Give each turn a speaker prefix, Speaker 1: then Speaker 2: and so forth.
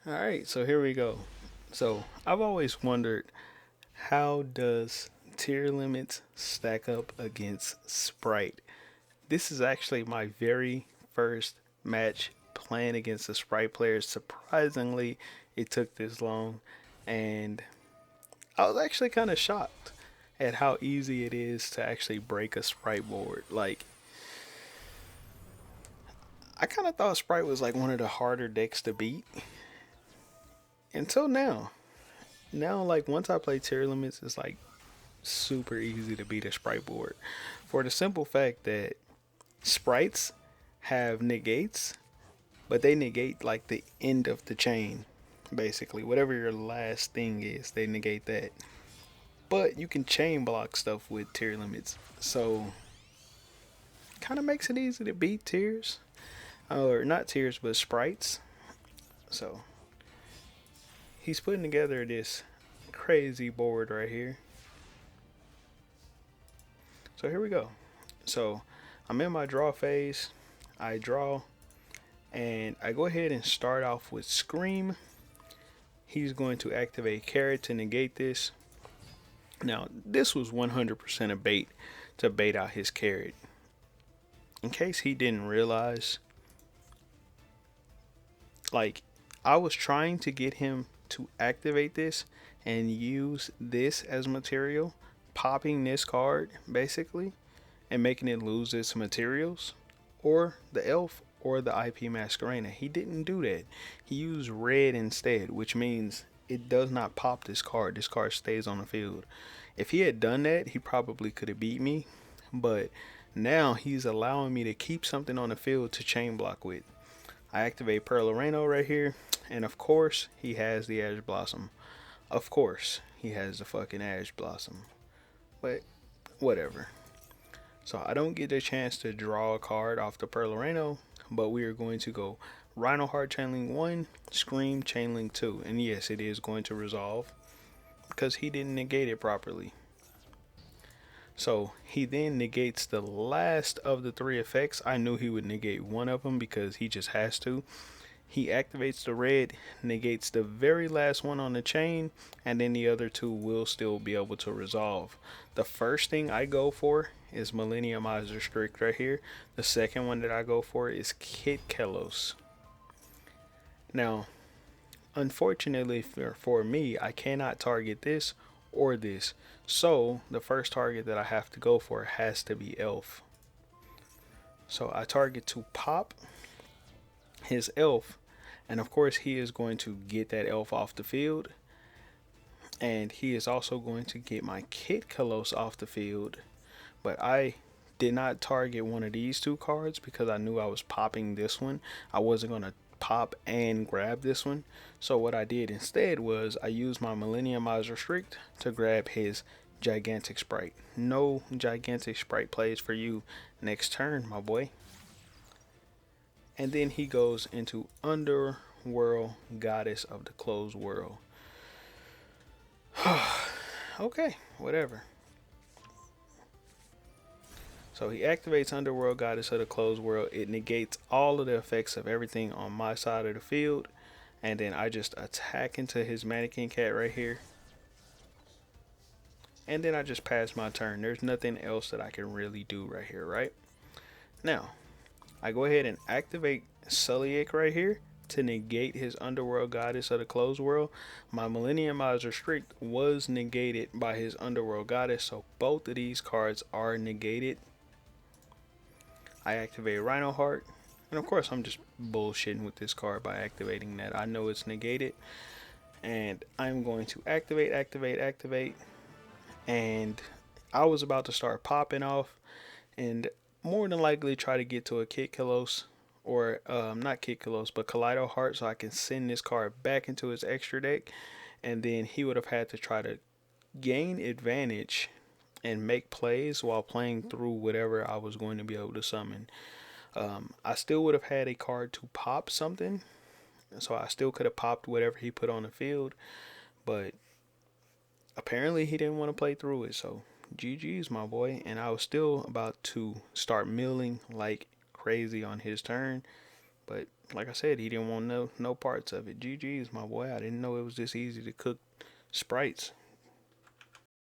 Speaker 1: All right, so here we go. So I've always wondered, how does tier limits stack up against Sprite? This is actually my very first match playing against the Sprite players. Surprisingly, it took this long, and I was actually kind of shocked at how easy it is to actually break a Sprite board. Like, I kind of thought Sprite was like one of the harder decks to beat until now. Now, like, once I play tier limits, it's like super easy to beat a Sprite board for the simple fact that Sprites have negates, but they negate like the end of the chain. Basically, whatever your last thing is, they negate that. But you can chain block stuff with tier limits, so kind of makes it easy to beat tiers, or not tiers, but Sprites. So he's putting together this crazy board right here. So here we go. So I'm in my draw phase. I draw, and I go ahead and start off with Scream. He's going to activate Carrot to negate this. Now, this was 100% a bait to bait out his Carrot. In case he didn't realize, like, I was trying to get him to activate this and use this as material, popping this card basically, and making it lose its materials, or the elf or the IP Masquerena. He didn't do that. He used red instead, which means it does not pop this card. This card stays on the field. If he had done that, he probably could have beat me, but now he's allowing me to keep something on the field to chain block with. I activate Pearl Areno right here, and of course, he has the Ash Blossom. Of course, he has the fucking Ash Blossom. But whatever. So I don't get a chance to draw a card off the Pearl Areno, but we are going to go Rhino Heart Chainlink 1, Scream Chainlink 2. And yes, it is going to resolve because he didn't negate it properly. So he then negates the last of the three effects. I knew he would negate one of them because he just has to. He activates the red, negates the very last one on the chain, and then the other two will still be able to resolve. The first thing I go for is Millenniumizer Strict right here. The second one that I go for is Kit Kelos. Now, unfortunately for me, I cannot target this or this. So, the first target that I have to go for has to be Elf. So, I target to pop his Elf, and of course, he is going to get that Elf off the field. And he is also going to get my Kit Kalos off the field. But I did not target one of these two cards because I knew I was popping this one. I wasn't going to pop and grab this one. So what I did instead was I used my Millenniumizer Strict to grab his Gigantic Spright. No Gigantic Spright plays for you next turn, my boy. And then he goes into Underworld Goddess of the Closed World. Okay, whatever. So he activates Underworld Goddess of the Closed World. It negates all of the effects of everything on my side of the field. And then I just attack into his Mannequin Cat right here. And then I just pass my turn. There's nothing else that I can really do right here, right? Now, I go ahead and activate Sulliak right here to negate his Underworld Goddess of the Closed World. My Millenniumizer Strict was negated by his Underworld Goddess, so both of these cards are negated. I activate Rhino Heart, and of course I'm just bullshitting with this card by activating that. I know it's negated, and I'm going to activate, and I was about to start popping off, and more than likely try to get to a Kit Kalos, or not Kit Kalos, but Kaleido Heart, so I can send this card back into his extra deck, and then he would have had to try to gain advantage and make plays while playing through whatever I was going to be able to summon. I still would have had a card to pop something, so I still could have popped whatever he put on the field, but apparently he didn't want to play through it, so GG's, my boy. And I was still about to start milling like crazy on his turn, but like I said, he didn't want no parts of it. GG's, my boy. I didn't know it was this easy to cook sprites.